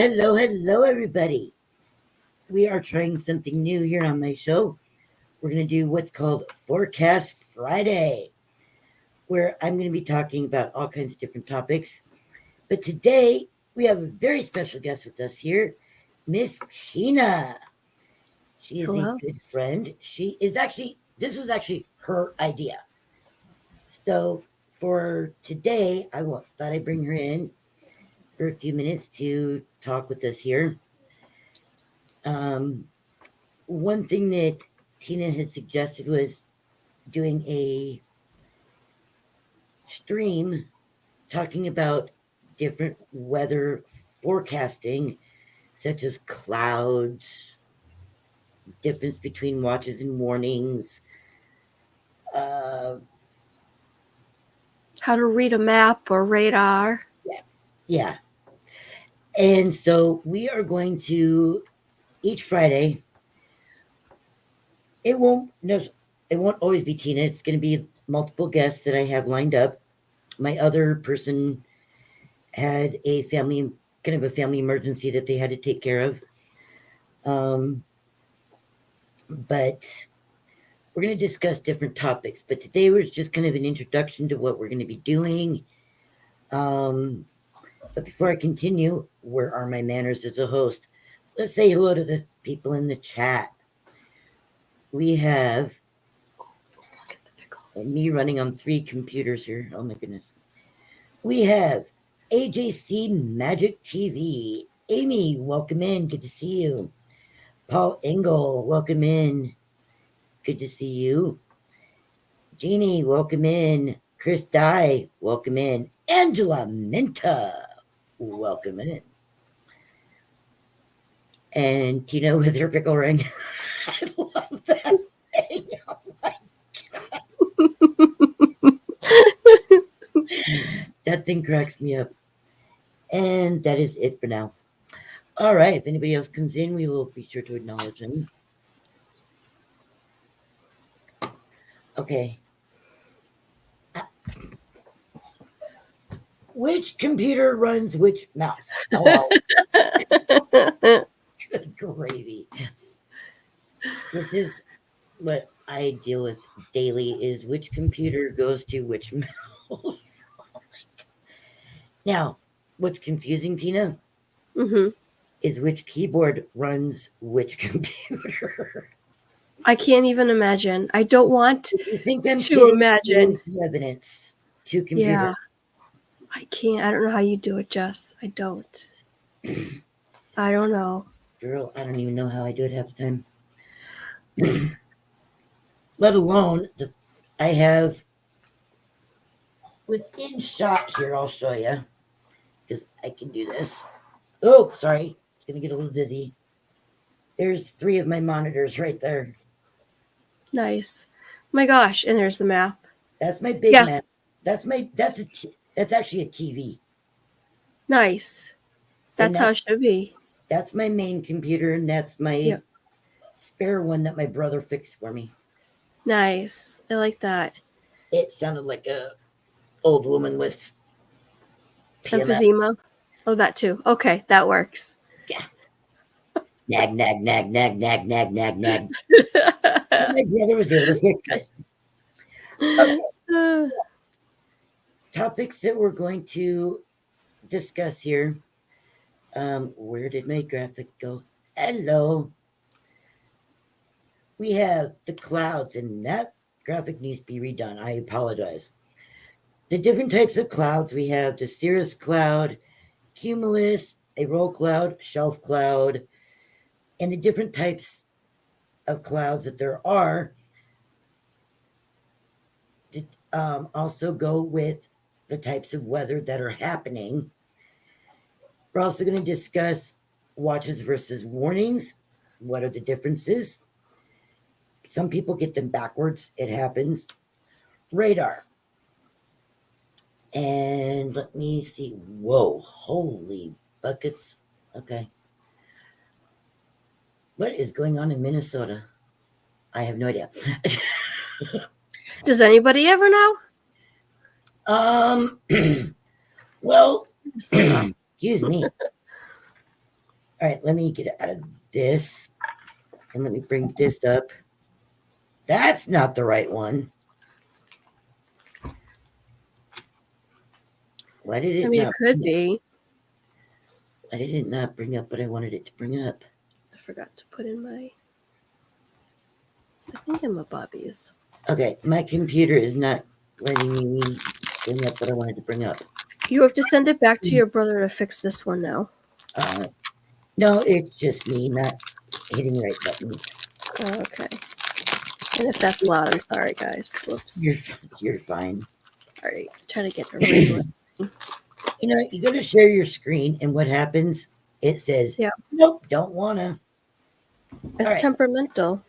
Hello, everybody. We are trying something new here on my show. We're going to do what's called Forecast Friday, where I'm going to be talking about all kinds of different topics. But today, we have a very special guest with us here, Miss Tina. She is a Hello. good friend. This was actually her idea. So for today, thought I'd bring her in for a few minutes to talk with us here. Um, One thing that Tina had suggested was doing a stream talking about different weather forecasting, such as clouds, difference between watches and warnings. Uh, How to read a map or radar. yeah. And so we are going to each Friday. It won't it won't always be Tina. It's going to be multiple guests that I have lined up. My other person had a family emergency that they had to take care of. But we're going to discuss different topics. But today was just kind of an introduction to what we're going to be doing. But before I continue, where are my manners as a host? Let's say hello to the people in the chat. We have me running on 3 computers here. Oh my goodness. We have AJC Magic TV. Amy, welcome in. Good to see you. Paul Engel, welcome in. Good to see you. Jeannie, welcome in. Chris Dye, welcome in. Angela Minta, welcome in. And Tina with her pickle ring. I love that saying. Oh my God. That thing cracks me up. And that is it for now. All right. If anybody else comes in, we will be sure to acknowledge them. Okay. Which computer runs which mouse? Oh, good gravy. This is what I deal with daily is which computer goes to which mouse. Now, what's confusing, Tina, is which keyboard runs which computer. I can't even imagine. I don't want If you think I'm to kidding, imagine. here's the evidence. 2 computers. Yeah. I can't. I don't know how you do it, Jess. I don't. I don't know. Girl, I don't even know how I do it half the time. Let alone, I have within shot here, I'll show you, because I can do this. Oh, sorry. It's going to get a little dizzy. There's 3 of my monitors right there. Nice. My gosh. And there's the map. That's my big map. That's actually a TV. Nice. That's how it should be. That's my main computer, and that's my spare one that my brother fixed for me. Nice. I like that. It sounded like a old woman with emphysema. Oh, that too. Okay, that works. Yeah. Nag, nag, nag, nag, nag, nag, nag, nag. My brother was able to fix it. Okay. So, topics that we're going to discuss here. Where did my graphic go? Hello. We have the clouds, and that graphic needs to be redone. I apologize. The different types of clouds we have: the cirrus cloud, cumulus, a roll cloud, shelf cloud, and the different types of clouds that there are. Also go with the types of weather that are happening. We're also going to discuss watches versus warnings. What are the differences? Some people get them backwards. It happens. Radar. And let me see. Whoa, holy buckets. Okay. What is going on in Minnesota? I have no idea. Does anybody ever know? Well, excuse me. All right, let me get out of this and let me bring this up. That's not the right one. Why did it I mean, it not? could be. Why did it not bring up what I wanted it to bring up? I forgot to put in my thingamabobbies. Okay, my computer is not letting me bring up what I wanted to bring up. You have to send it back to your brother to fix this one now. No, it's just me not hitting right buttons. Oh, okay. And if that's loud, I'm sorry, guys. Whoops. You're fine. Sorry. Trying to get the regular. You know, you go to share your screen, and what happens? It says, Yeah. nope, don't wanna. It's right. temperamental.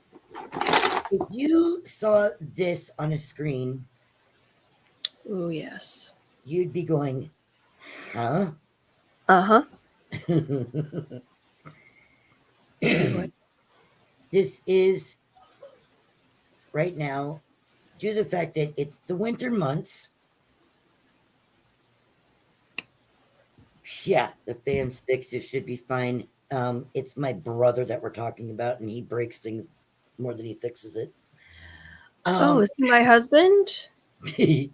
If you saw this on a screen, Oh, yes. you'd be going, huh? Uh-huh. This is right now, due to the fact that it's the winter months. Yeah, the fan sticks. It should be fine. It's my brother that we're talking about, and he breaks things more than he fixes it. Is he my husband? Do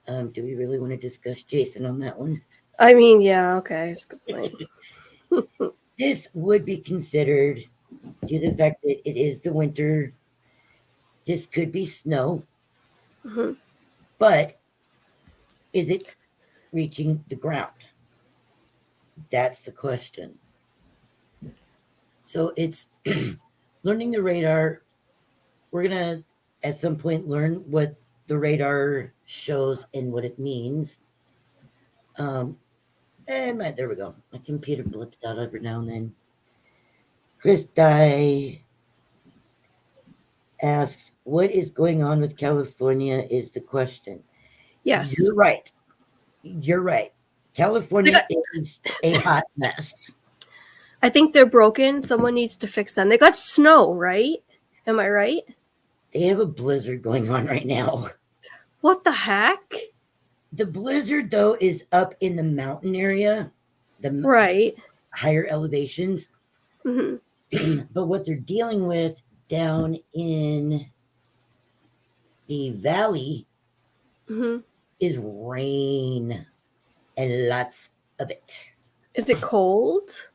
we really want to discuss Jason on that one? I mean, yeah, okay. That's a good point. This would be considered, due to the fact that it is the winter, this could be snow. Mm-hmm. But is it reaching the ground? That's the question. So it's learning the radar. We're going to, at some point, learn what the radar shows and what it means. There we go. My computer blips out every now and then. Chris Dye asks, what is going on with California is the question. Yes. You're right. You're right. California is a hot mess. I think they're broken. Someone needs to fix them. They got snow, right? Am I right? They have a blizzard going on right now. What the heck? The blizzard, though, is up in the mountain area, the right higher elevations. Mm-hmm. But what they're dealing with down in the valley mm-hmm. is rain and lots of it. Is it cold?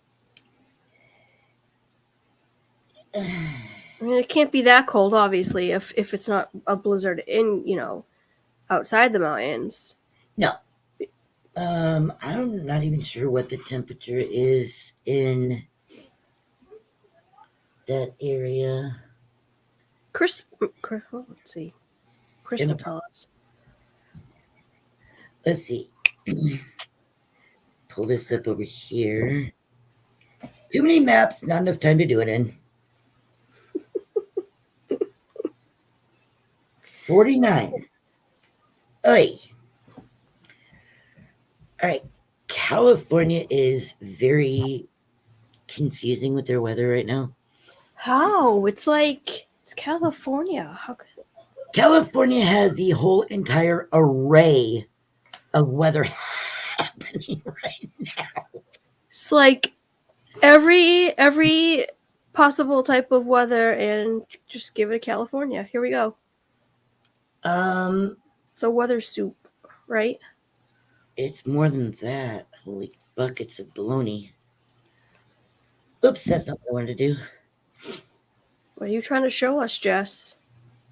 I mean, it can't be that cold, obviously, if it's not a blizzard in, outside the mountains. No. I'm not even sure what the temperature is in that area. Let's see. Chris will tell us. Let's see. Pull this up over here. Too many maps, not enough time to do it in. 49. Oy. All right. California is very confusing with their weather right now. How? It's California. How could California has the whole entire array of weather happening right now. It's like every possible type of weather, and just give it to California. Here we go. It's a weather soup, right? It's more than that. Holy buckets of baloney. Oops, that's not what I wanted to do. What are you trying to show us, Jess?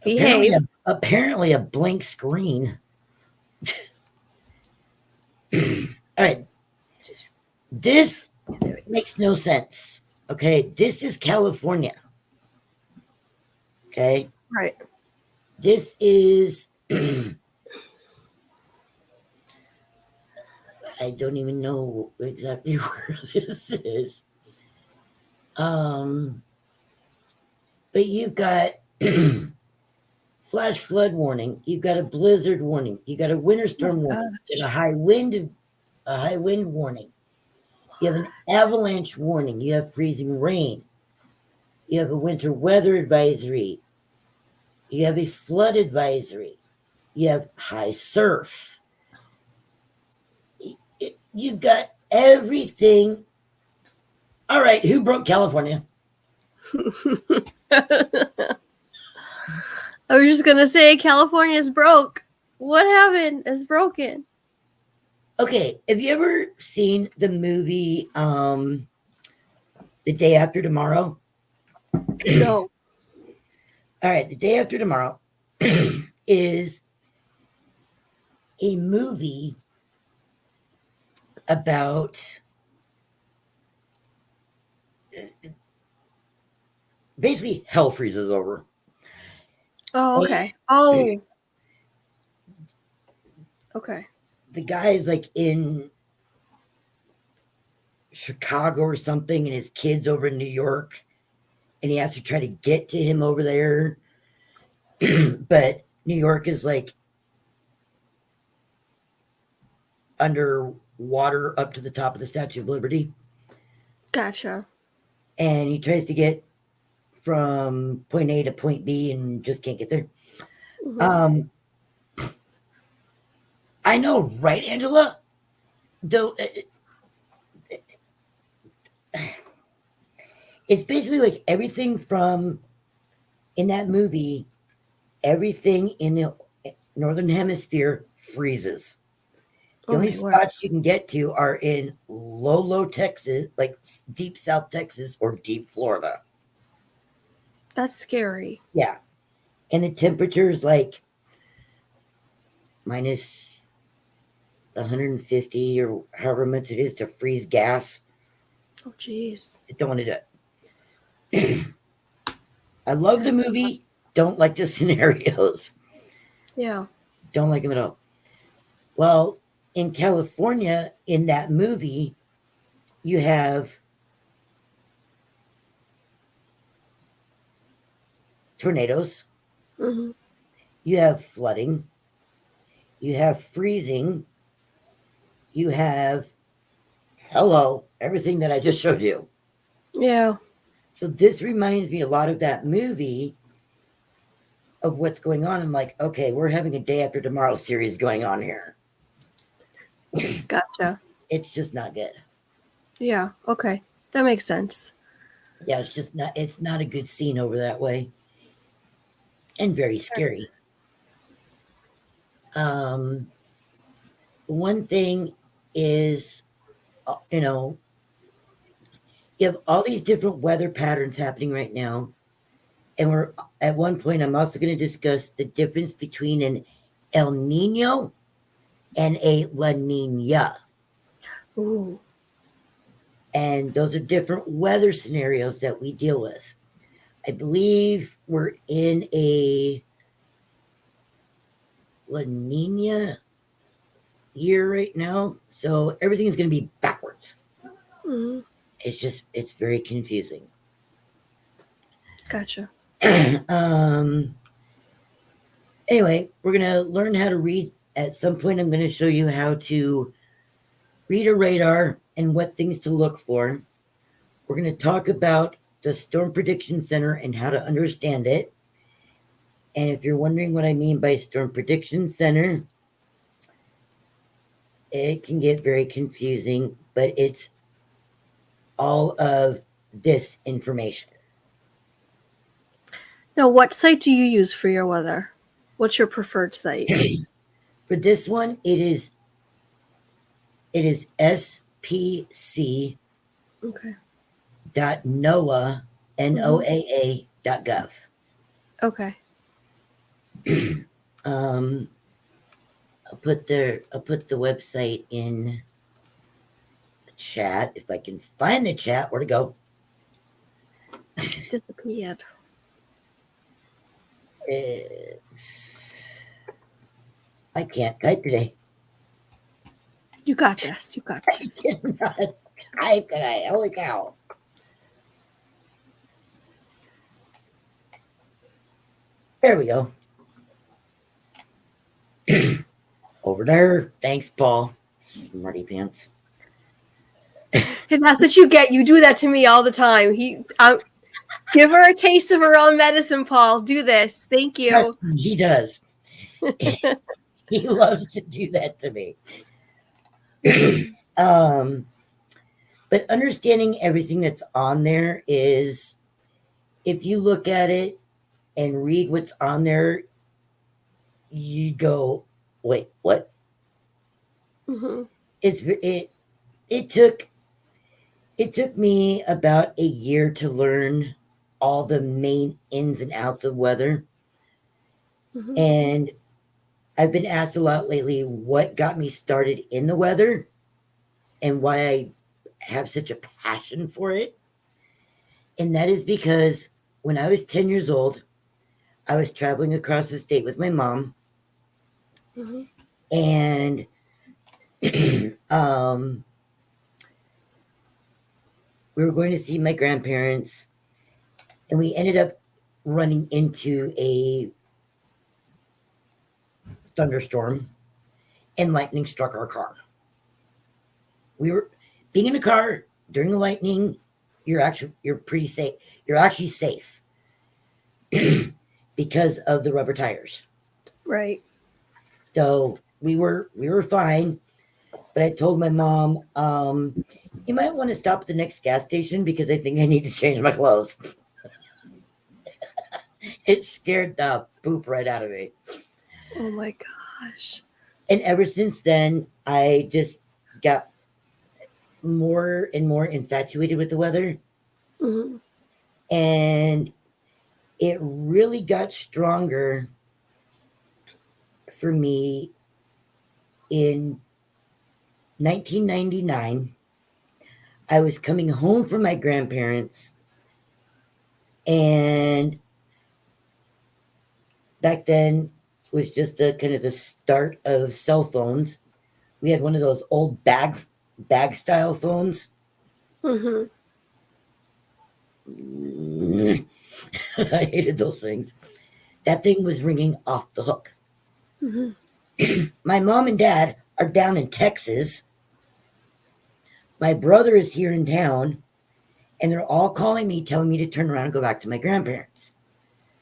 Behave. Apparently a blank screen. All right. This makes no sense. Okay. This is California. Okay. Right. This is I don't even know exactly where this is. But you've got flash flood warning, you've got a blizzard warning, you got a winter storm warning, you got a high wind warning, you have an avalanche warning, you have freezing rain, you have a winter weather advisory, you have a flood advisory, you have high surf. You've got everything All right, who broke California? I was just gonna say California's broke. What happened? It's broken. Okay, have you ever seen the movie The Day After Tomorrow? No. All right, The Day After Tomorrow is a movie about basically hell freezes over. Oh, okay. Oh. Okay. The guy is like in Chicago or something, and his kid's over in New York, and he has to try to get to him over there. But New York is like underwater up to the top of the Statue of Liberty. Gotcha. And he tries to get from point A to point B and just can't get there. Mhm. I know, right, Angela? Though it's basically like everything from in that movie, everything in the northern hemisphere freezes. The Oh only my word. spots you can get to are in low Texas, like deep South Texas or deep Florida. That's scary. Yeah. And the temperature is like minus 150 or however much it is to freeze gas. Oh jeez. I don't want to do it. I love the movie. Don't like the scenarios. Yeah. Don't like them at all. Well, in California, in that movie, you have tornadoes, Mm-hmm. you have flooding, you have freezing, you have everything that I just showed you. Yeah. So this reminds me a lot of that movie of what's going on. I'm like, okay, we're having a Day After Tomorrow series going on here. Gotcha. It's just not good. Yeah. Okay. That makes sense. Yeah, it's not a good scene over that way. And very scary. One thing is, you have all these different weather patterns happening right now. And we're at one point, I'm also going to discuss the difference between an El Nino and a La Nina. Ooh. And those are different weather scenarios that we deal with. I believe we're in a La Nina year right now. So everything's going to be backwards. Mm-hmm. It's very confusing. Gotcha. Anyway, we're going to learn how to read. At some point, I'm going to show you how to read a radar and what things to look for. We're going to talk about the Storm Prediction Center and how to understand it. And if you're wondering what I mean by Storm Prediction Center, it can get very confusing, but it's all of this information. Now, what site do you use for your weather? What's your preferred site? For this one, it is spc. Okay. .noaa, NOAA.gov. Okay. I'll put the website in the chat if I can find the chat. Where to go? Disappeared. I can't type today. You got this. You got I this. cannot type today. Holy cow. There we go. Over there. Thanks, Paul. Smarty pants. And that's what you get. You do that to me all the time. Give her a taste of her own medicine, Paul. Do this. Thank you. Yes, he does. He loves to do that to me. But But understanding everything that's on there is, if you look at it and read what's on there, you go, wait, what? Mm-hmm. It took me about a year to learn all the main ins and outs of weather. Mm-hmm. And I've been asked a lot lately what got me started in the weather and why I have such a passion for it. And that is because when I was 10 years old, I was traveling across the state with my mom, Mm-hmm. and we were going to see my grandparents, and we ended up running into a thunderstorm, and lightning struck our car. We were being in a car during the lightning. You're pretty safe. You're actually safe because of the rubber tires. Right. So we were fine. But I told my mom, you might want to stop at the next gas station because I think I need to change my clothes. It scared the poop right out of me. Oh my gosh. And ever since then, I just got more and more infatuated with the weather. Mm-hmm. And it really got stronger for me in 1999. I was coming home from my grandparents, and back then was just the kind of the start of cell phones. We had one of those old bag style phones. Mm-hmm. I hated those things. That thing was ringing off the hook. Mm-hmm. My mom and dad are down in Texas. My brother is here in town, and they're all calling me, telling me to turn around and go back to my grandparents.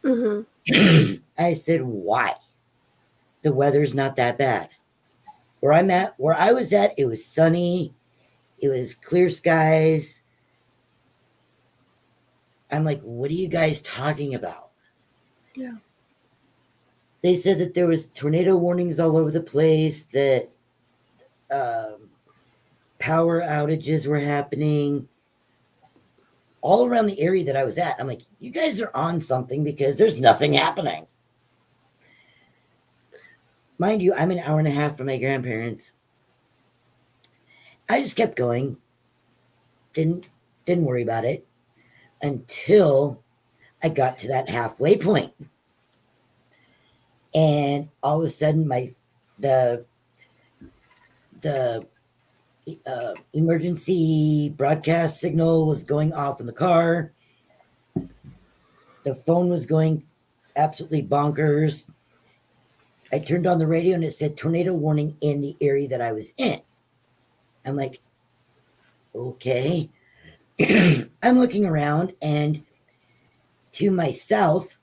Mm-hmm. I said, why? The weather's not that bad. Where I was at, it was sunny, it was clear skies. I'm like, what are you guys talking about? Yeah. They said that there was tornado warnings all over the place, that power outages were happening all around the area that I was at. I'm like, you guys are on something because there's nothing happening. Mind you, I'm an hour and a half from my grandparents. I just kept going. Didn't worry about it until I got to that halfway point. And all of a sudden the emergency broadcast signal was going off in the car. The phone was going absolutely bonkers. I turned on the radio and it said tornado warning in the area that I was in. I'm like, okay. I'm looking around, and to my south,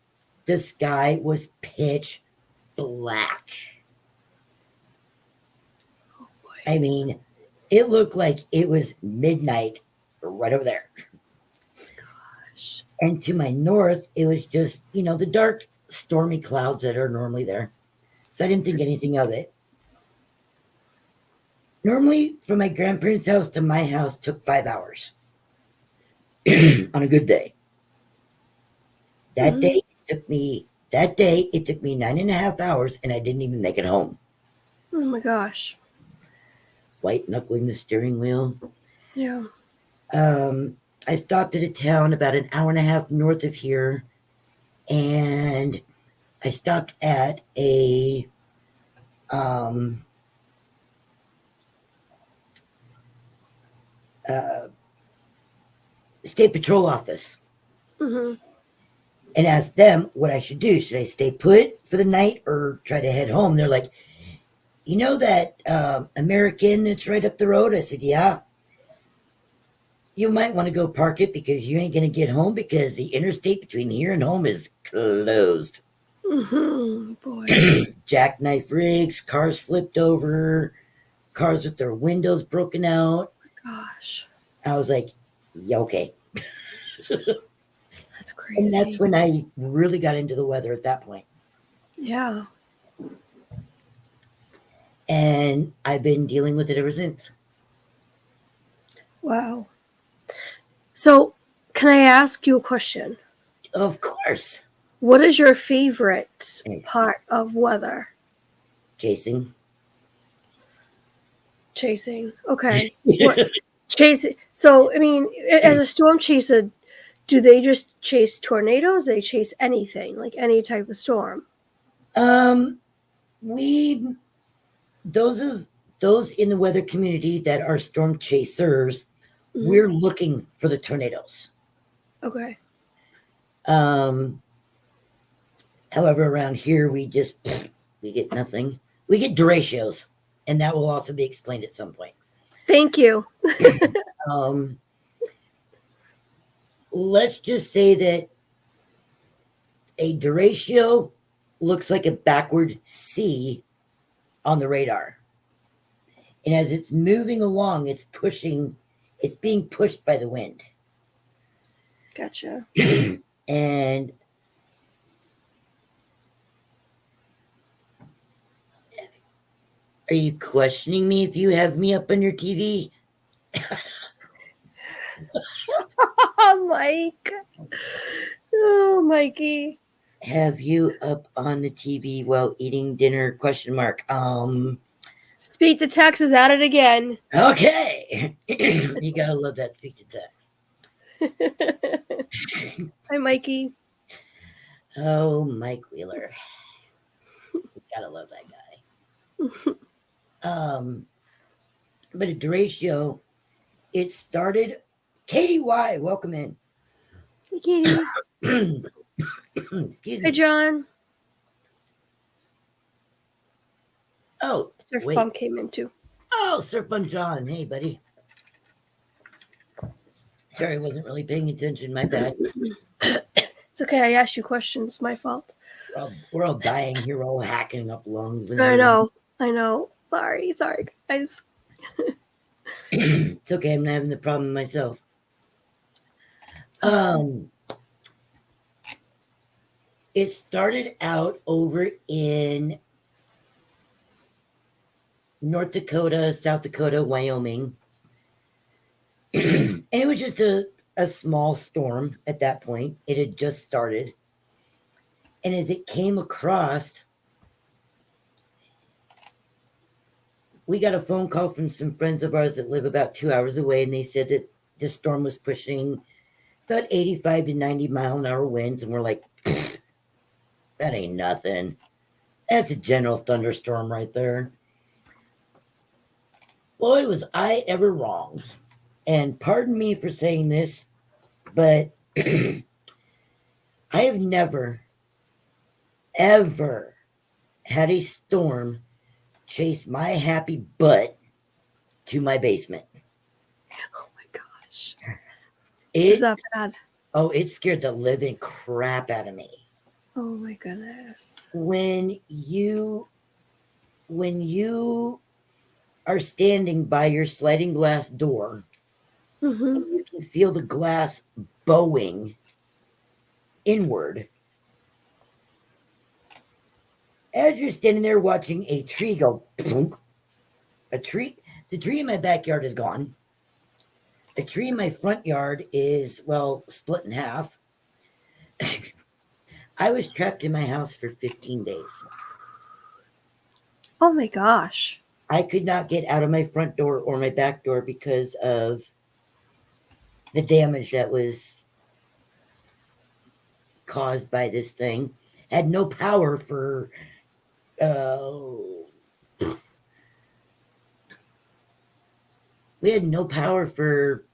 the sky was pitch black. Oh boy. I mean, it looked like it was midnight right over there. Gosh. And to my north, it was just, the dark, stormy clouds that are normally there. So I didn't think anything of it. Normally, from my grandparents' house to my house took 5 hours on a good day. That Mm-hmm. day, it took me 9.5 hours, and I didn't even make it home. Oh my gosh. White knuckling the steering wheel. Yeah. I stopped at a town about an hour and a half north of here, and I stopped at a state patrol office, Mm-hmm. and asked them what I should do. Should I stay put for the night or try to head home? They're like, you know that American that's right up the road? I said, yeah. You might want to go park it because you ain't going to get home because the interstate between here and home is closed. Mm-hmm. Boy. Jackknife rigs, cars flipped over, cars with their windows broken out. Gosh. I was like, yeah, okay. That's crazy. And that's when I really got into the weather at that point. Yeah. And I've been dealing with it ever since. Wow. So, can I ask you a question? Of course. What is your favorite part of weather? Chasing. Chasing. Okay. What? Chasing. So, I mean, as a storm chaser, do they just chase tornadoes? They chase anything, like any type of storm? Those in the weather community that are storm chasers, we're looking for the tornadoes. Okay. However, around here we get nothing. We get derechos, and that will also be explained at some point. Thank you. Let's just say that a derecho looks like a backward C on the radar. And as it's moving along, it's being pushed by the wind. Gotcha. And are you questioning me if you have me up on your TV? Mike. Oh, Mikey. Have you up on the TV while eating dinner? Question mark. Speak to text is at it again. Okay. You gotta love that speak to text. Hi, Mikey. Oh, Mike Wheeler. You gotta love that guy. But a derecho, it started. Katie Y, welcome in. Hey, Katie. Excuse me. Hi, John. Oh, Surf Bump came in too. Oh, Surf Bump John. Hey, buddy. Sorry, I wasn't really paying attention. My bad. It's okay. I asked you questions. My fault. We're all dying here. We're all hacking up lungs. I know. Sorry, guys. It's okay. I'm not having the problem myself. It started out over in North Dakota, South Dakota, Wyoming. And it was just a small storm at that point. It had just started. And as it came across, we got a phone call from some friends of ours that live about 2 hours away, and they said that the storm was pushing about 85 to 90 mile an hour winds. And we're like, that ain't nothing. That's a general thunderstorm right there. Boy, was I ever wrong. And pardon me for saying this, but I have never, ever had a storm chase my happy butt to my basement. Oh my gosh. Is that bad? Oh, it scared the living crap out of me. Oh my goodness. When you are standing by your sliding glass door, and you can feel the glass bowing inward. As you're standing there watching a tree go, the tree in my backyard is gone. A tree in my front yard is, well, split in half. I was trapped in my house for 15 days. Oh my gosh. I could not get out of my front door or my back door because of the damage that was caused by this thing. Had no power for we had no power for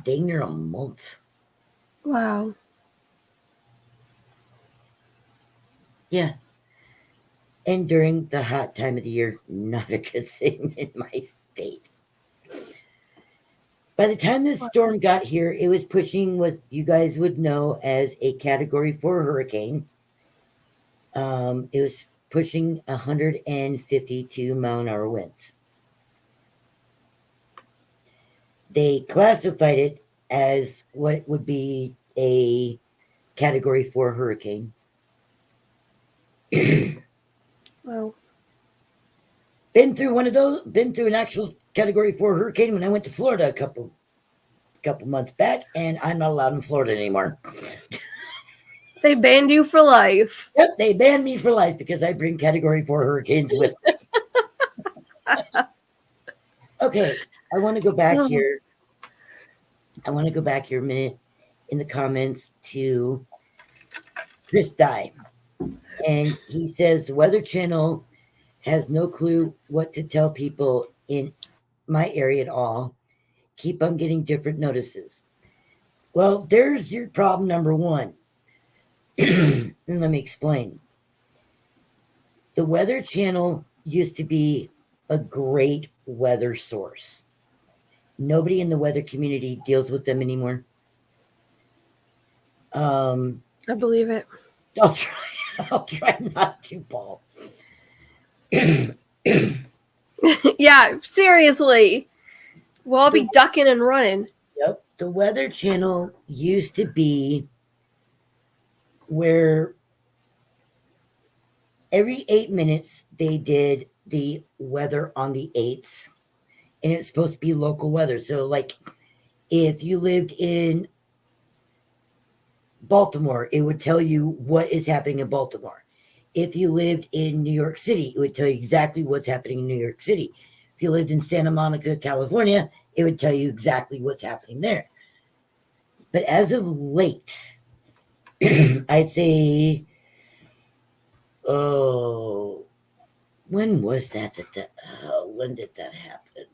dang near a month. Wow. Yeah. And during the hot time of the year, not a good thing in my state. By the time this storm got here, it was pushing what you guys would know as a Category 4 hurricane. It was pushing 152 mile an hour winds. they classified it as what would be a Category 4 hurricane. Wow. Been through one of those. Been through an actual Category 4 hurricane when I went to Florida a couple months back, and I'm not allowed in Florida anymore. They banned you for life. Yep, they banned me for life because I bring Category 4 hurricanes with me. Okay, I want to go back here. I want to go back here a minute in the comments to Chris Dye. And he says the Weather Channel has no clue what to tell people in my area at all. Keep on getting different notices. Well, there's your problem number one. And let me explain. The Weather Channel used to be a great weather source. Nobody in the weather community deals with them anymore. I believe it. I'll try not to, Paul. Yeah, seriously. We'll all be ducking and running. Yep. The Weather Channel used to be where every 8 minutes they did the weather on the 8s, and it's supposed to be local weather. So, like, if you lived in Baltimore, it would tell you what is happening in Baltimore. If you lived in New York City, it would tell you exactly what's happening in New York City. If you lived in Santa Monica, California, it would tell you exactly what's happening there. But as of late, I'd say, when was that? When did that happen?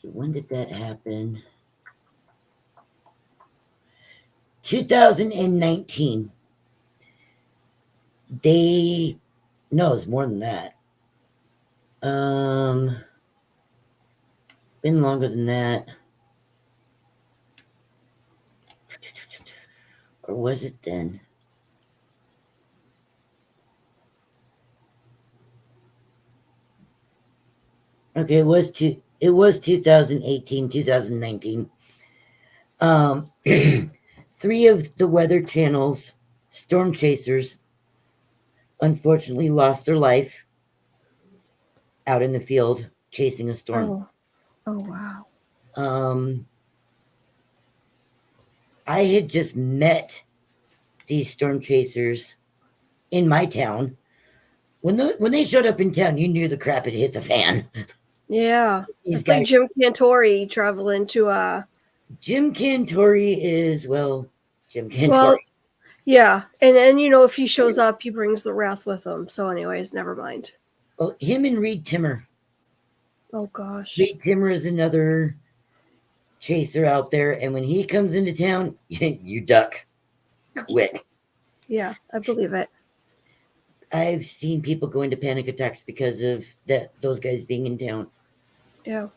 When did that happen? 2019. No, it's more than that. It's been longer than that. Or was it then? Okay, it was 2018, 2019. 3 of the Weather Channel's storm chasers unfortunately lost their life out in the field chasing a storm. Oh wow. I had just met these storm chasers in my town. When they showed up in town, you knew the crap had hit the fan. Yeah. It's like Jim Cantore traveling to Jim Cantore is, Jim Cantore. Well, yeah. And you know, if he shows up, he brings the wrath with him. So anyways, never mind. Well, him and Reed Timmer. Oh gosh. Reed Timmer is another chaser out there, and when he comes into town, you duck quick. Yeah, I believe it. I've seen people go into panic attacks because of those guys being in town. Yeah.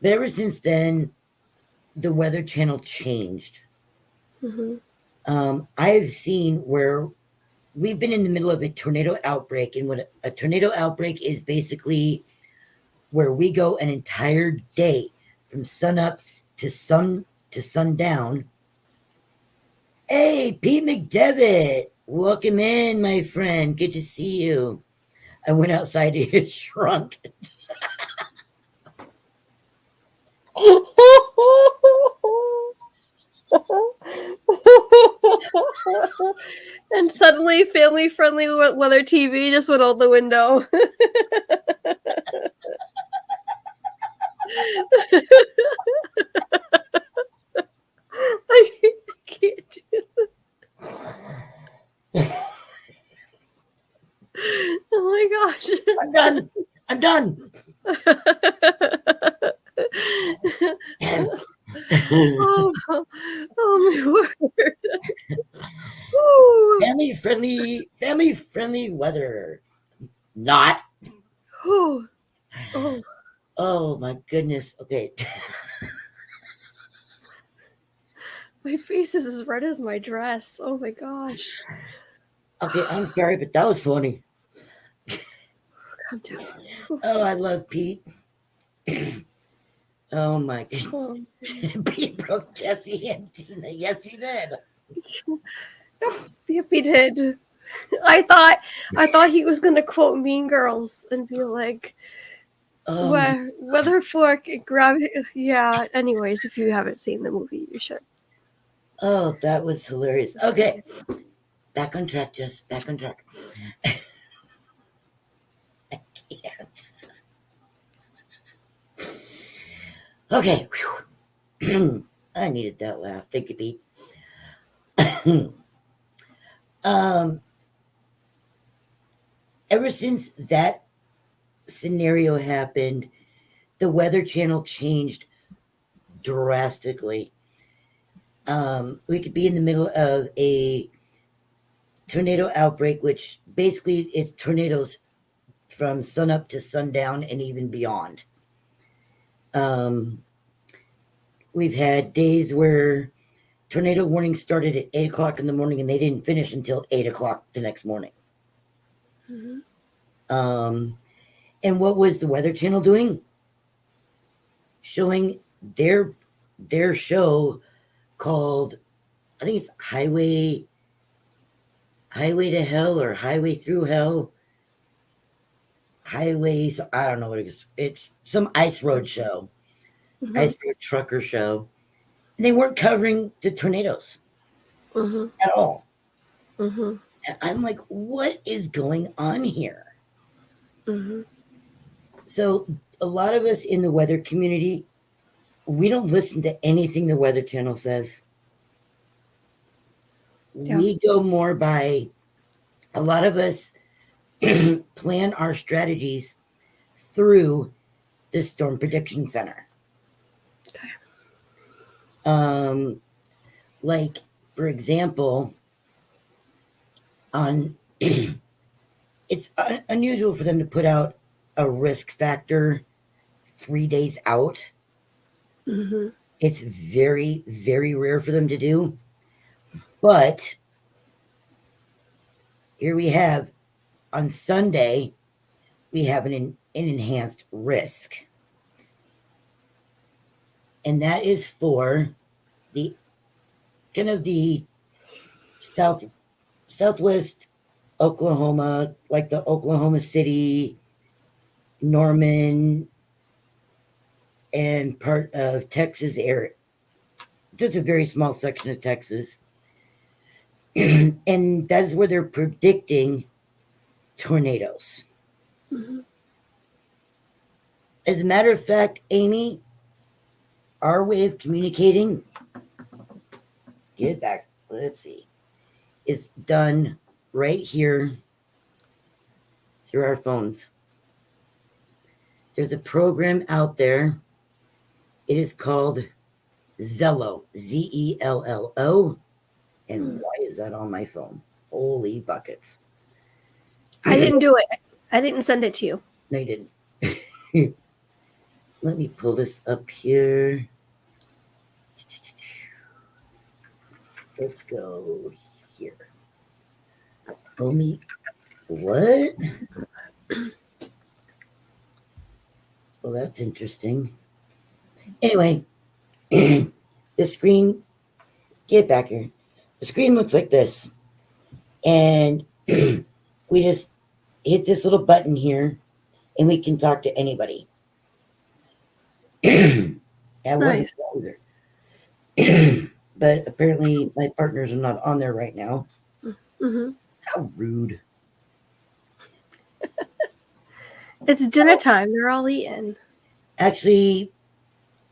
But ever since then, the Weather Channel changed. I've seen where we've been in the middle of a tornado outbreak, and what a tornado outbreak is basically where we go an entire day from sunup to sundown. Hey, Pete McDevitt, welcome in, my friend. Good to see you. I went outside to get shrunk. And suddenly family-friendly weather TV just went out the window. I can't do this. Oh my gosh. I'm done. Oh my word. Family friendly weather. Not. Oh my goodness. Okay. My face is as red as my dress. Oh my gosh. Okay, I'm sorry, but that was funny. Calm down. Oh, I love Pete. Oh my god. Oh, Pete broke Jesse and Tina. Yes, he did. yep, he did. I thought he was gonna quote Mean Girls and be like, Um, Weather fork grab. Yeah. Anyways, if you haven't seen the movie, you should. oh, that was hilarious. Okay, back on track, Jess. Back on track. Okay. I needed that laugh. Thank you, Pete. um, ever since that scenario happened, the Weather Channel changed drastically. We could be in the middle of a tornado outbreak, which basically it's tornadoes from sunup to sundown and even beyond. We've had days where tornado warnings started at 8 o'clock in the morning and they didn't finish until 8 o'clock the next morning. Mm-hmm. And what was the Weather Channel doing? Showing their show called, I think it's Highway to Hell or Highway Through Hell. Highways, I don't know what it is. It's some ice road show, Mm-hmm. ice road trucker show. And they weren't covering the tornadoes Mm-hmm. at all. Mm-hmm. And I'm like, what is going on here? Mm-hmm. So a lot of us in the weather community, we don't listen to anything the Weather Channel says. Yeah. We go more by, a lot of us plan our strategies through the Storm Prediction Center. Okay. Like, for example, on it's unusual for them to put out a risk factor 3 days out. Mm-hmm. It's very, very rare for them to do. But here we have, on Sunday, we have an enhanced risk. And that is for the kind of the southwest Oklahoma, like the Oklahoma City, Norman, and part of Texas area. Just a very small section of Texas. And that is where they're predicting tornadoes. Mm-hmm. As a matter of fact, Amy, our way of communicating, get back, let's see, is done right here through our phones. There's a program out there. It is called Zello, Zello. And why is that on my phone? Holy buckets. I didn't do it. I didn't send it to you. No, you didn't. Let me pull this up here. Let's go here. Only what? Well, that's interesting. Anyway, the screen, get back here. The screen looks like this. And we just hit this little button here and we can talk to anybody. That wasn't longer. But apparently my partners are not on there right now. Mm-hmm. How rude. It's dinner time. They're all eating. Actually,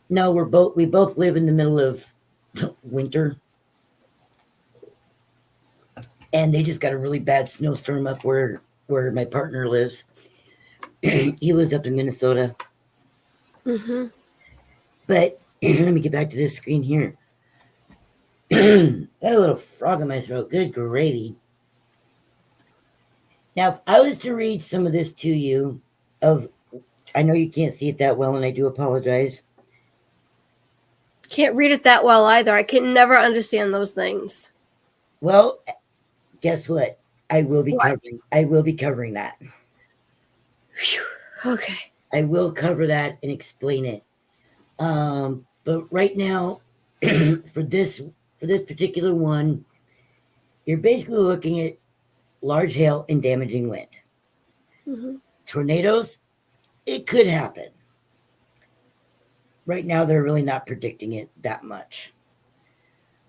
no, we both live in the middle of winter. And they just got a really bad snowstorm up where my partner lives. He lives up in Minnesota. Mm-hmm. But let me get back to this screen here. Got a little frog in my throat. Good gravy. Now, if I was to read some of this to you, I know you can't see it that well, and I do apologize. Can't read it that well either. I can never understand those things. Well, guess what? I will be What? covering. I will be covering that. Phew. Okay. I will cover that and explain it. But right now, for this particular one, you're basically looking at large hail and damaging wind. Mm-hmm. Tornadoes, it could happen. Right now, they're really not predicting it that much.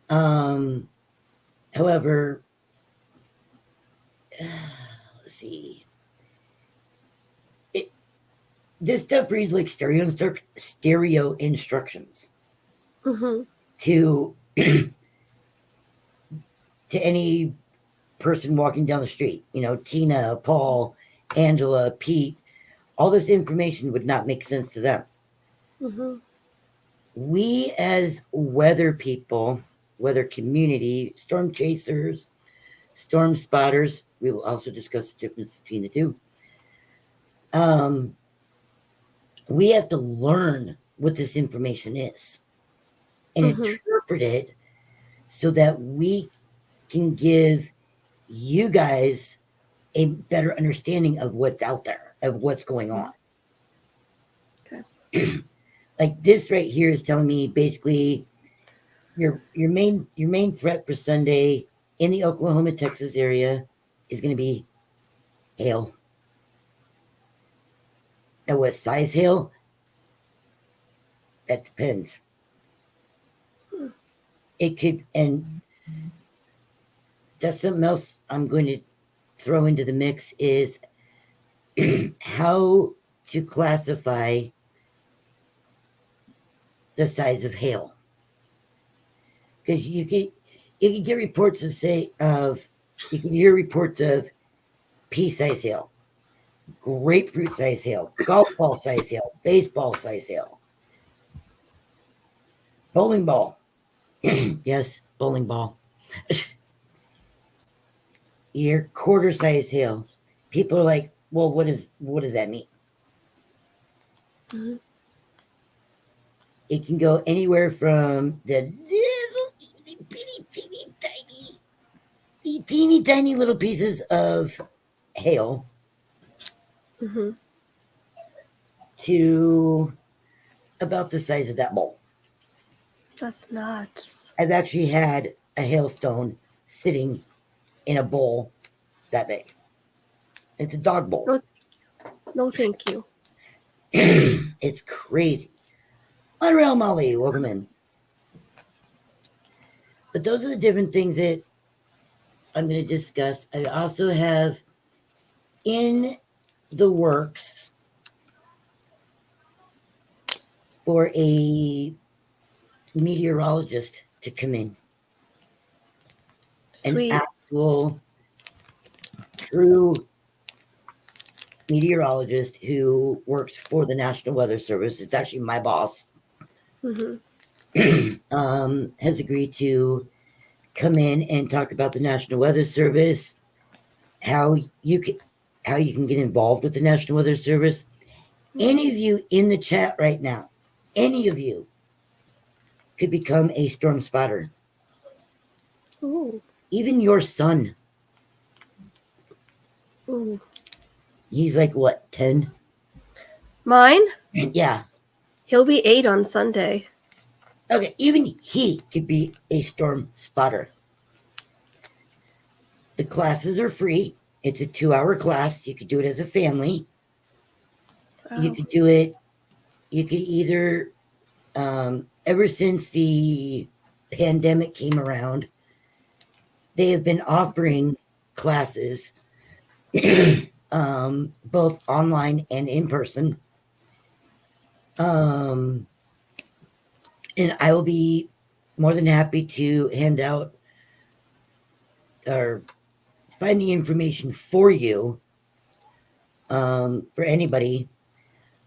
However, let's see. This stuff reads like stereo instructions Mm-hmm. to to any person walking down the street. You know, Tina, Paul, Angela, Pete. All this information would not make sense to them. Mm-hmm. We, as weather people, weather community, storm chasers, storm spotters, we will also discuss the difference between the two. We have to learn what this information is and Mm-hmm. interpret it so that we can give you guys a better understanding of what's out there, of what's going on. Okay. Like this right here is telling me basically your main threat for Sunday in the Oklahoma, Texas area is going to be hail. Now, what size hail? That depends. It could, and that's something else I'm going to throw into the mix is how to classify the size of hail. Because you could get reports of you could hear reports of pea-size hail, grapefruit size hail, golf ball size hail, baseball size hail, bowling ball. Yes, bowling ball. Your quarter size hail. People are like, well, what does that mean? Mm-hmm. It can go anywhere from the little teeny tiny little pieces of hail Mm-hmm. to about the size of that bowl. That's nuts. I've actually had a hailstone sitting in a bowl that big. It's a dog bowl. No, thank you. It's crazy. Unreal Molly, welcome in. But those are the different things that I'm going to discuss. I also have in the works for a meteorologist to come in. Sweet. An actual true meteorologist who works for the National Weather Service. It's actually my boss. Mm-hmm. Has agreed to come in and talk about the National Weather Service, how you can get involved with the National Weather Service. Any of you in the chat right now, any of you could become a storm spotter. Ooh. Even your son. Ooh. He's like what, 10? Mine? Yeah. He'll be 8 on Sunday. Okay, even he could be a storm spotter. The classes are free. It's a 2-hour class. You could do it as a family. Wow. You could do it. You could either, ever since the pandemic came around, they have been offering classes, both online and in person. And I will be more than happy to hand out or find the information for you, for anybody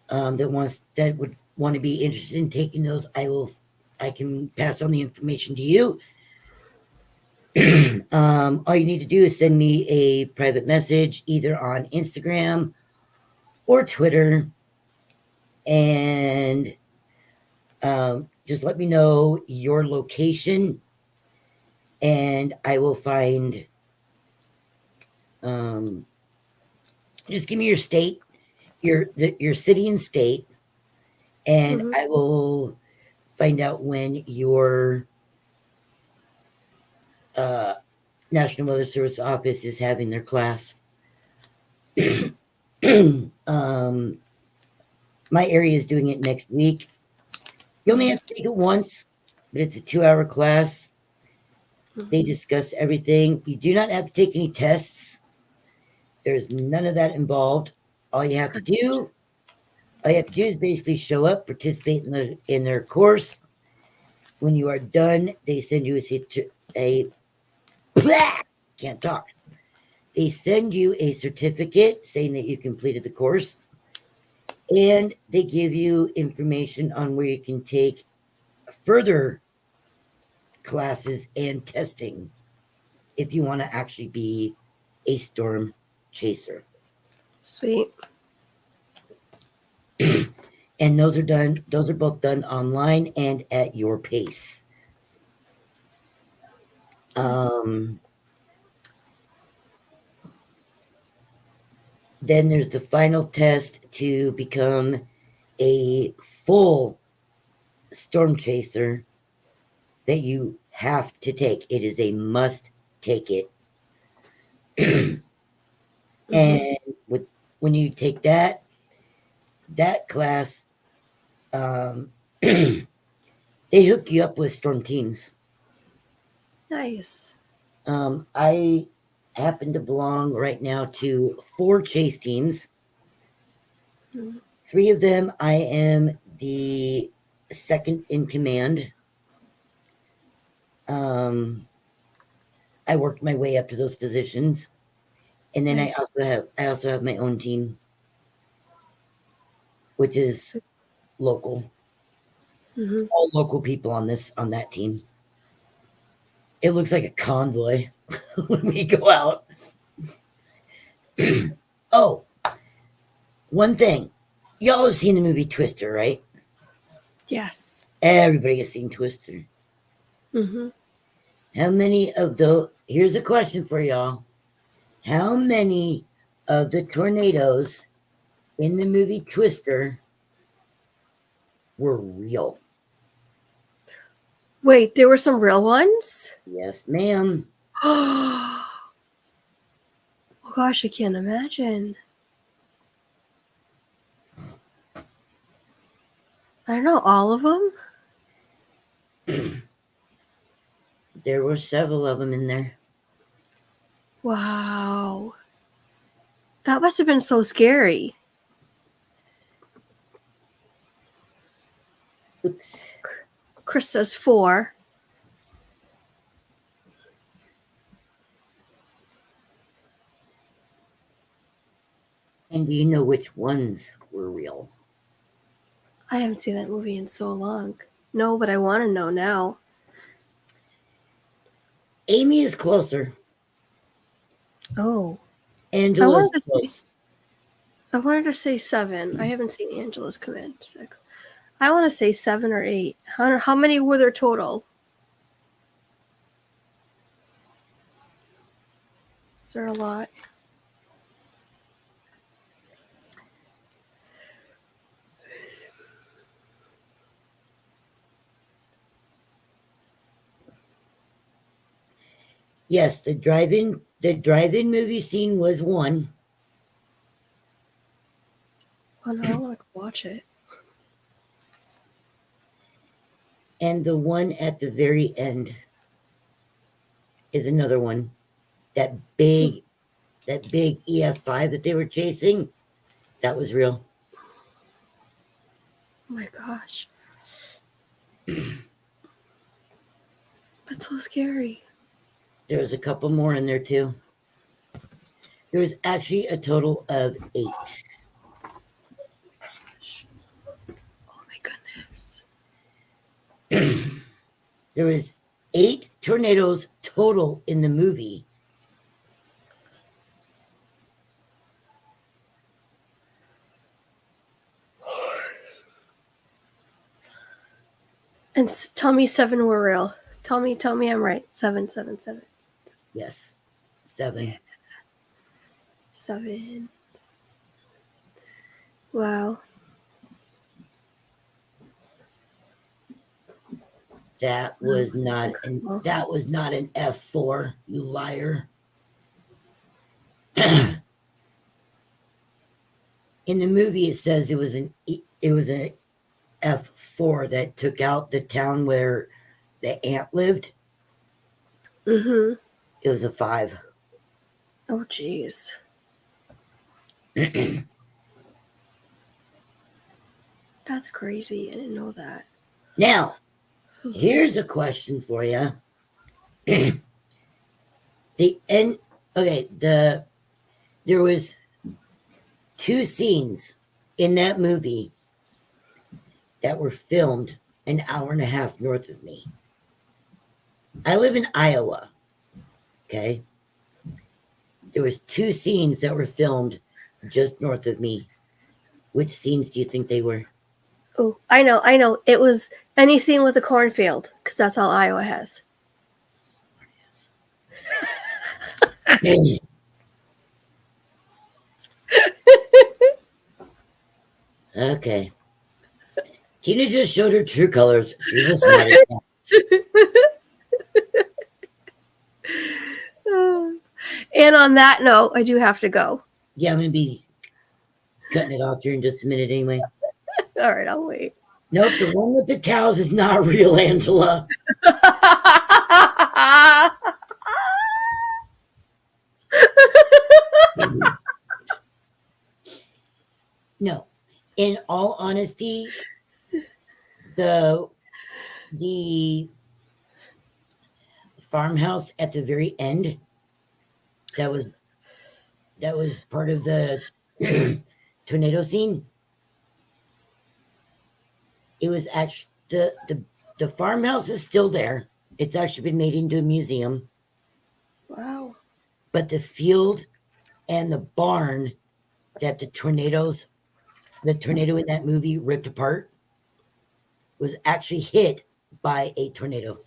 that would want to be interested in taking those. I can pass on the information to you. All you need to do is send me a private message either on Instagram or Twitter, and just let me know your location, and I will find Just give me your state, your city and state, and Mhm. I will find out when your National Weather Service office is having their class. My area is doing it next week. You only have to take it once, but it's a 2-hour class. They discuss everything. You do not have to take any tests. There's none of that involved. All you have to do, is basically show up, participate in their course. When you are done, they send you a can't talk. They send you a certificate saying that you completed the course, and they give you information on where you can take further classes and testing if you want to actually be a storm chaser. Sweet. And those are both done online and at your pace. Then there's the final test to become a full storm chaser that you have to take. It is a must take it. And when you take that class, they hook you up with storm teams. Nice. I happen to belong right now to 4 chase teams. 3 of them, I am the second in command. I worked my way up to those positions, and then Nice. I also have my own team, which is local. All local people on that team. It looks like a convoy when we go out. Oh, one thing. Y'all have seen the movie Twister, right? Yes. Everybody has seen Twister. How many of those? Here's a question for y'all. How many of the tornadoes in the movie Twister were real? Wait, there were some real ones? Yes, ma'am. Oh gosh, I can't imagine. I don't know, all of them? There were several of them in there. Wow. That must have been so scary. Oops. Chris says 4. And do you know which ones were real? I haven't seen that movie in so long. No, but I want to know now. Amy is closer. Oh. Angela's close. I wanted to say 7. I haven't seen Angela's Command 6. I want to say 7 or 8. How many were there total? Is there a lot? Yes, the drive-in movie scene was 1. Oh no, I want to watch it. And the one at the very end is another one. That big EF5 that they were chasing, that was real. Oh my gosh. That's so scary. There was a couple more in there too. There was actually a total of 8. Oh my goodness. There was 8 tornadoes total in the movie. And tell me 7 were real. Tell me I'm right. 7. Yes. 7. 7. Wow. That was That's not incredible. that was not an F4, you liar. In the movie, it says it was an F4 that took out the town where the ant lived. Mm-hmm. It was a 5. Oh, jeez. That's crazy. I didn't know that. Now, here's a question for you. The end. Okay, there was 2 scenes in that movie that were filmed an hour and a half north of me. I live in Iowa. Okay. There was 2 scenes that were filmed just north of me. Which scenes do you think they were? Oh, I know. It was any scene with a cornfield, because that's all Iowa has. Okay. Tina just showed her true colors. She's a smarty cat. And on that note, I do have to go. Yeah, I'm going to be cutting it off here in just a minute anyway. All right, I'll wait. Nope, the one with the cows is not real, Angela. No. In all honesty, the farmhouse at the very end that was part of the tornado scene. It was actually the farmhouse is still there. It's actually been made into a museum. Wow. But the field and the barn that the tornado in that movie ripped apart was actually hit by a tornado.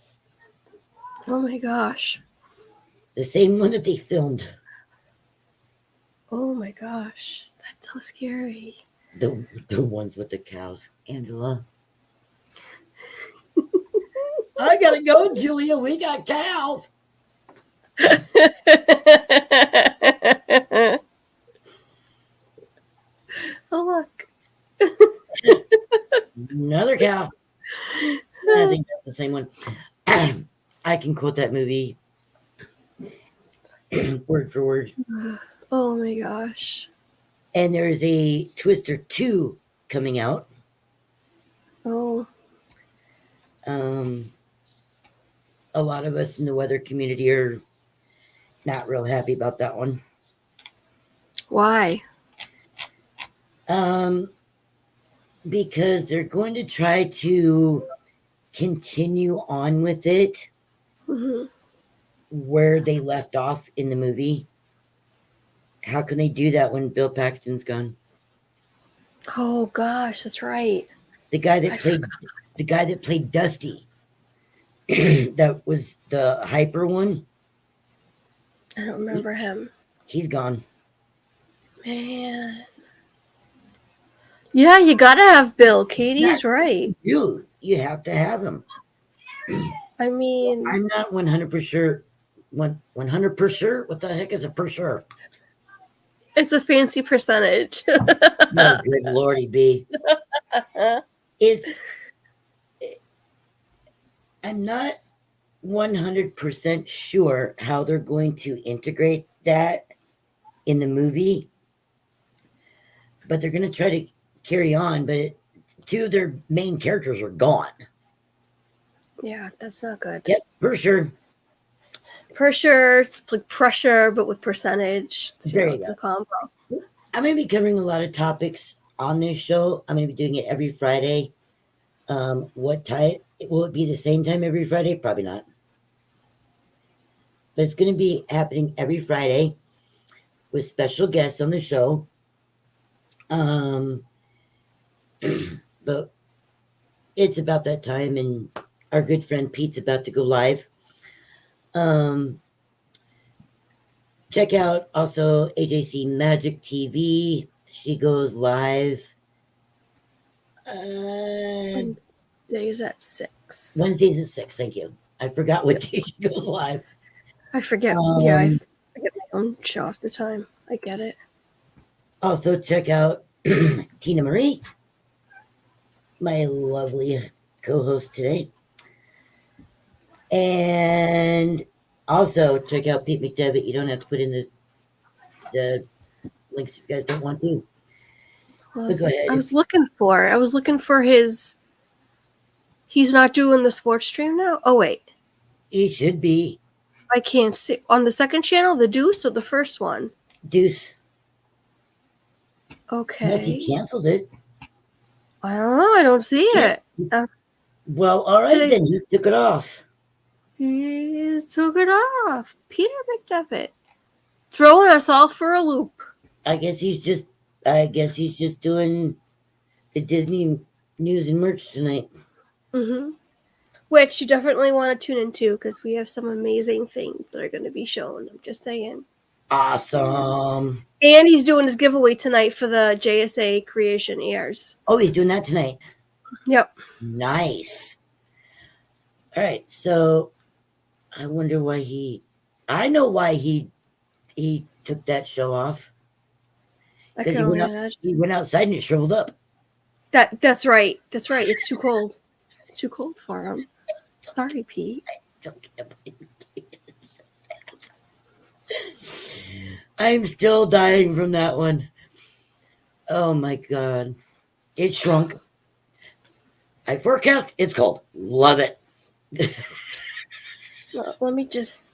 Oh my gosh. The same one that they filmed. Oh my gosh. That's so scary. The ones with the cows, Angela. I gotta go, Julia. We got cows. Oh, look. Another cow. I think that's the same one. I can quote that movie word for word. Oh my gosh. And there's a Twister 2 coming out. Oh. A lot of us in the weather community are not real happy about that one. Why? Because they're going to try to continue on with it where they left off in the movie. How can they do that when Bill Paxton's gone? Oh gosh, that's right. The guy that played Dusty. That was the hyper one. I don't remember him. He's gone. Man. Yeah, you gotta have Bill. Katie's right. You have to have him. I mean, I'm not 100%. 100%. What the heck is a per sure? it's a fancy percentage. No, good lordy, B. I'm not 100% sure how they're going to integrate that in the movie, but they're going to try to carry on. But 2 of their main characters are gone. Yeah, that's not good. Yep, for sure. For sure, it's like pressure, but with percentage. It's a combo. I'm going to be covering a lot of topics on this show. I'm going to be doing it every Friday. What time? Will it be the same time every Friday? Probably not. But it's going to be happening every Friday with special guests on the show. But it's about that time, and our good friend Pete's about to go live. check out also AJC Magic TV. She goes live Wednesdays at 6. Wednesdays at 6. Thank you. I forgot what day she goes live. I forget. Yeah, I forget my own show off the time. I get it. Also, check out Tina Marie, my lovely co-host today. And also check out Pete McDevitt. You don't have to put in the links if you guys don't want to. Well, But go ahead. I was looking for his. He's not doing the sports stream now? Oh, wait. He should be. I can't see. On the second channel, the Deuce, or the first one? Deuce. Okay. Unless he canceled it. I don't know. I don't see it. Well, all right then. He took it off. He took it off. Peter McDevitt. Throwing us all for a loop. I guess he's just doing the Disney news and merch tonight. Mm-hmm. Which you definitely want to tune into because we have some amazing things that are going to be shown. I'm just saying. Awesome. And he's doing his giveaway tonight for the JSA Creation Airs. Oh, he's doing that tonight. Yep. Nice. All right. So I wonder why I know why he took that show off. Because he went outside and it shriveled up. That's right. That's right. It's too cold. It's too cold for him. Sorry, Pete. I'm still dying from that one. Oh my God. It shrunk. I forecast it's cold. Love it. Well, let me just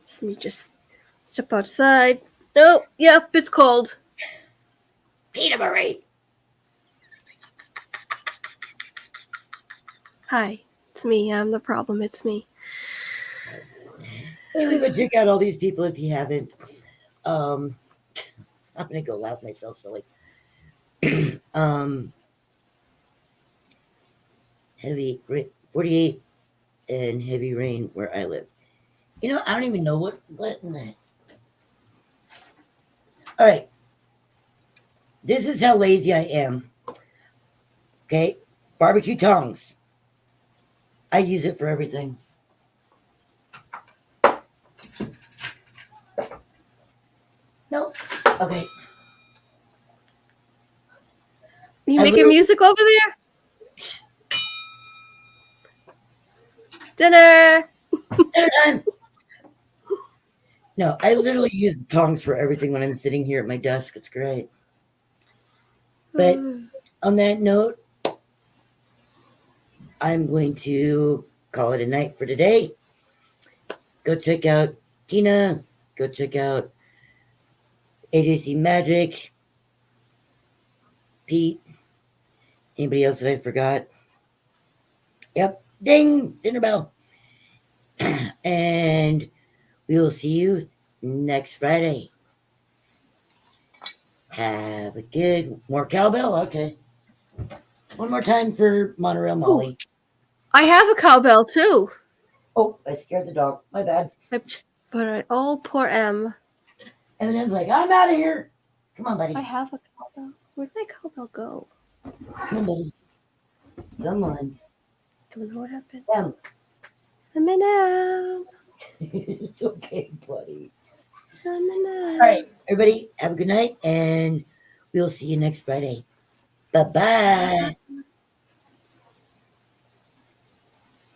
step outside. No, yep, it's cold. Tina Marie. Hi, it's me. I'm the problem. It's me. You can go check out all these people if you haven't. I'm gonna go laugh myself silly. Heavy 48 and heavy rain where I live. You know, I don't even know what in the. All right. This is how lazy I am. Okay. Barbecue tongs. I use it for everything. No. Okay. You making music over there? Dinner. Dinner time. No, I literally use tongs for everything when I'm sitting here at my desk. It's great. But on that note, I'm going to call it a night for today. Go check out Tina. Go check out AJC Magic. Pete. Anybody else that I forgot? Yep. Ding. Dinner bell. And we will see you next Friday. Have a good... More cowbell? Okay. One more time for Monorail Molly. Ooh, I have a cowbell too. Oh, I scared the dog. My bad. Poor M. And then like, I'm out of here. Come on, buddy. I have a cowbell. Where'd my cowbell go? Come on, buddy. Come on. I don't know what happened. I'm in M. It's okay, buddy. I'm in M. All right, everybody, have a good night, and we'll see you next Friday. Bye-bye.